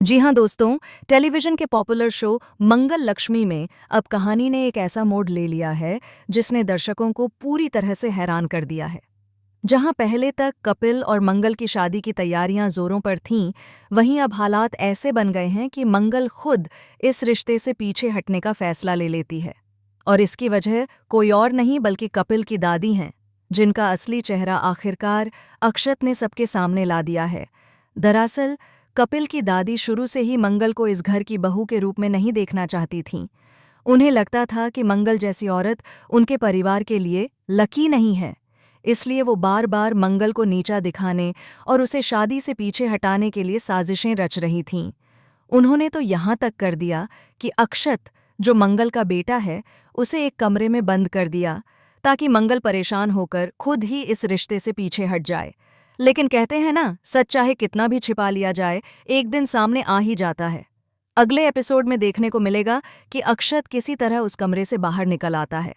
जी हाँ दोस्तों, टेलीविजन के पॉपुलर शो मंगल लक्ष्मी में अब कहानी ने एक ऐसा मोड़ ले लिया है जिसने दर्शकों को पूरी तरह से हैरान कर दिया है। जहाँ पहले तक कपिल और मंगल की शादी की तैयारियां जोरों पर थीं, वहीं अब हालात ऐसे बन गए हैं कि मंगल खुद इस रिश्ते से पीछे हटने का फैसला ले लेती है। और इसकी वजह कोई और नहीं बल्कि कपिल की दादी हैं, जिनका असली चेहरा आखिरकार अक्षत ने सबके सामने ला दिया है। दरअसल कपिल की दादी शुरू से ही मंगल को इस घर की बहू के रूप में नहीं देखना चाहती थीं। उन्हें लगता था कि मंगल जैसी औरत उनके परिवार के लिए लकी नहीं है। इसलिए वो बार बार मंगल को नीचा दिखाने और उसे शादी से पीछे हटाने के लिए साजिशें रच रही थीं। उन्होंने तो यहाँ तक कर दिया कि अक्षत, जो मंगल का बेटा है, उसे एक कमरे में बंद कर दिया ताकि मंगल परेशान होकर खुद ही इस रिश्ते से पीछे हट जाए। लेकिन कहते हैं ना, सच चाहे कितना भी छिपा लिया जाए, एक दिन सामने आ ही जाता है। अगले एपिसोड में देखने को मिलेगा कि अक्षत किसी तरह उस कमरे से बाहर निकल आता है।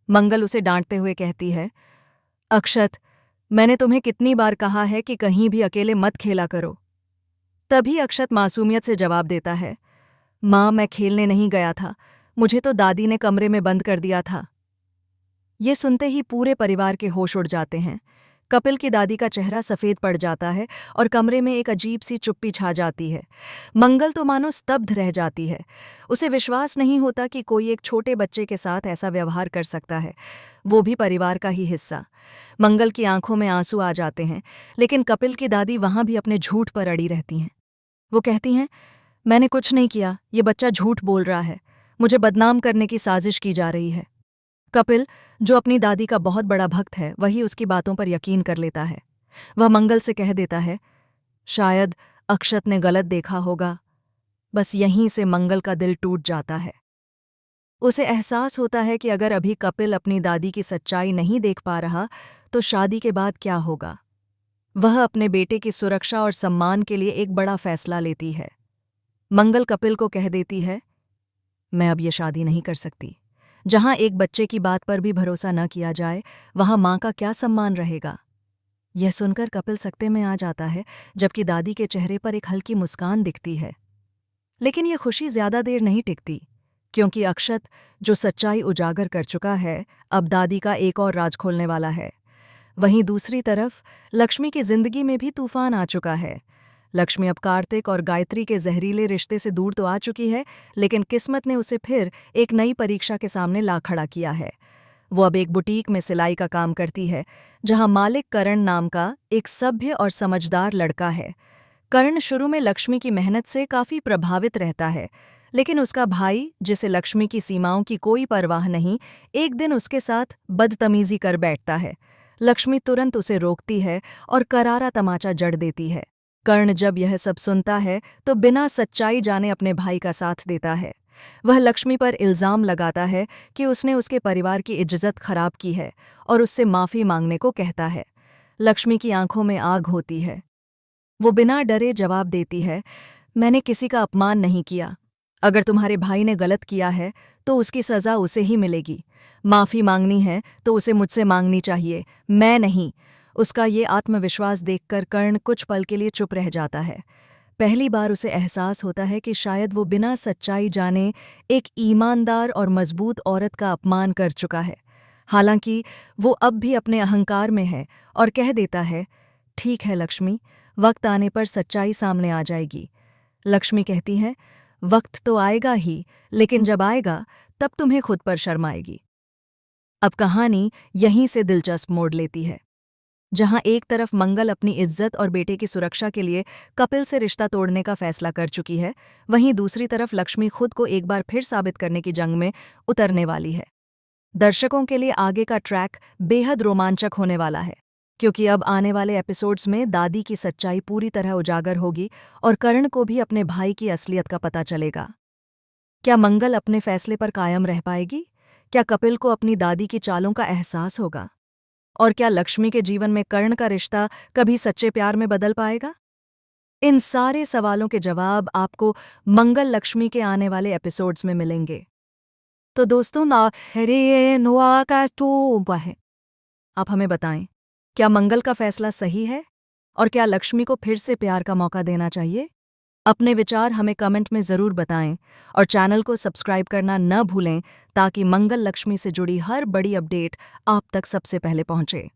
मंगल उसे डांटते हुए कहती है, अक्षत, मैंने तुम्हें कितनी बार कहा है कि कहीं भी अकेले मत खेला करो। तभी अक्षत मासूमियत से जवाब देता है, माँ, मैं खेलने नहीं गया था, मुझे तो दादी ने कमरे में बंद कर दिया था। ये सुनते ही पूरे परिवार के होश उड़ जाते हैं। कपिल की दादी का चेहरा सफ़ेद पड़ जाता है और कमरे में एक अजीब सी चुप्पी छा जाती है। मंगल तो मानो स्तब्ध रह जाती है। उसे विश्वास नहीं होता कि कोई एक छोटे बच्चे के साथ ऐसा व्यवहार कर सकता है, वो भी परिवार का ही हिस्सा। मंगल की आंखों में आंसू आ जाते हैं, लेकिन कपिल की दादी वहाँ भी अपने झूठ पर अड़ी रहती हैं। वो कहती हैं, मैंने कुछ नहीं किया, ये बच्चा झूठ बोल रहा है, मुझे बदनाम करने की साजिश की जा रही है। कपिल, जो अपनी दादी का बहुत बड़ा भक्त है, वही उसकी बातों पर यकीन कर लेता है। वह मंगल से कह देता है, शायद अक्षत ने गलत देखा होगा। बस यहीं से मंगल का दिल टूट जाता है। उसे एहसास होता है कि अगर अभी कपिल अपनी दादी की सच्चाई नहीं देख पा रहा, तो शादी के बाद क्या होगा। वह अपने बेटे की सुरक्षा और सम्मान के लिए एक बड़ा फैसला लेती है। मंगल कपिल को कह देती है, मैं अब ये शादी नहीं कर सकती। जहां एक बच्चे की बात पर भी भरोसा न किया जाए, वहां मां का क्या सम्मान रहेगा। यह सुनकर कपिल सकते में आ जाता है, जबकि दादी के चेहरे पर एक हल्की मुस्कान दिखती है। लेकिन यह खुशी ज्यादा देर नहीं टिकती, क्योंकि अक्षत, जो सच्चाई उजागर कर चुका है, अब दादी का एक और राज खोलने वाला है। वहीं दूसरी तरफ लक्ष्मी की जिंदगी में भी तूफान आ चुका है। लक्ष्मी अब कार्तिक और गायत्री के जहरीले रिश्ते से दूर तो आ चुकी है, लेकिन किस्मत ने उसे फिर एक नई परीक्षा के सामने ला खड़ा किया है। वो अब एक बुटीक में सिलाई का काम करती है, जहां मालिक करण नाम का एक सभ्य और समझदार लड़का है। करण शुरू में लक्ष्मी की मेहनत से काफी प्रभावित रहता है, लेकिन उसका भाई, जिसे लक्ष्मी की सीमाओं की कोई परवाह नहीं, एक दिन उसके साथ बदतमीजी कर बैठता है। लक्ष्मी तुरंत उसे रोकती है और करारा तमाचा जड़ देती है। कर्ण जब यह सब सुनता है तो बिना सच्चाई जाने अपने भाई का साथ देता है। वह लक्ष्मी पर इल्जाम लगाता है कि उसने उसके परिवार की इज्जत खराब की है और उससे माफी मांगने को कहता है। लक्ष्मी की आंखों में आग होती है। वो बिना डरे जवाब देती है, मैंने किसी का अपमान नहीं किया। अगर तुम्हारे भाई ने गलत किया है तो उसकी सज़ा उसे ही मिलेगी। माफ़ी मांगनी है तो उसे मुझसे मांगनी चाहिए, मैं नहीं। उसका ये आत्मविश्वास देखकर कर्ण कुछ पल के लिए चुप रह जाता है। पहली बार उसे एहसास होता है कि शायद वो बिना सच्चाई जाने एक ईमानदार और मजबूत औरत का अपमान कर चुका है। हालांकि वो अब भी अपने अहंकार में है और कह देता है, ठीक है लक्ष्मी, वक्त आने पर सच्चाई सामने आ जाएगी। लक्ष्मी कहती है, वक्त तो आएगा ही, लेकिन जब आएगा तब तुम्हें खुद पर शर्म आएगी। अब कहानी यहीं से दिलचस्प मोड़ लेती है। जहां एक तरफ मंगल अपनी इज्जत और बेटे की सुरक्षा के लिए कपिल से रिश्ता तोड़ने का फैसला कर चुकी है, वहीं दूसरी तरफ लक्ष्मी खुद को एक बार फिर साबित करने की जंग में उतरने वाली है। दर्शकों के लिए आगे का ट्रैक बेहद रोमांचक होने वाला है, क्योंकि अब आने वाले एपिसोड्स में दादी की सच्चाई पूरी तरह उजागर होगी और कर्ण को भी अपने भाई की असलियत का पता चलेगा। क्या मंगल अपने फैसले पर कायम रह पाएगी? क्या कपिल को अपनी दादी की चालों का एहसास होगा? और क्या लक्ष्मी के जीवन में कर्ण का रिश्ता कभी सच्चे प्यार में बदल पाएगा? इन सारे सवालों के जवाब आपको मंगल लक्ष्मी के आने वाले एपिसोड्स में मिलेंगे। तो दोस्तों, ना हरे नोआ का तो है, आप हमें बताएं, क्या मंगल का फैसला सही है और क्या लक्ष्मी को फिर से प्यार का मौका देना चाहिए? अपने विचार हमें कमेंट में ज़रूर बताएं और चैनल को सब्सक्राइब करना न भूलें ताकि मंगल लक्ष्मी से जुड़ी हर बड़ी अपडेट आप तक सबसे पहले पहुंचे।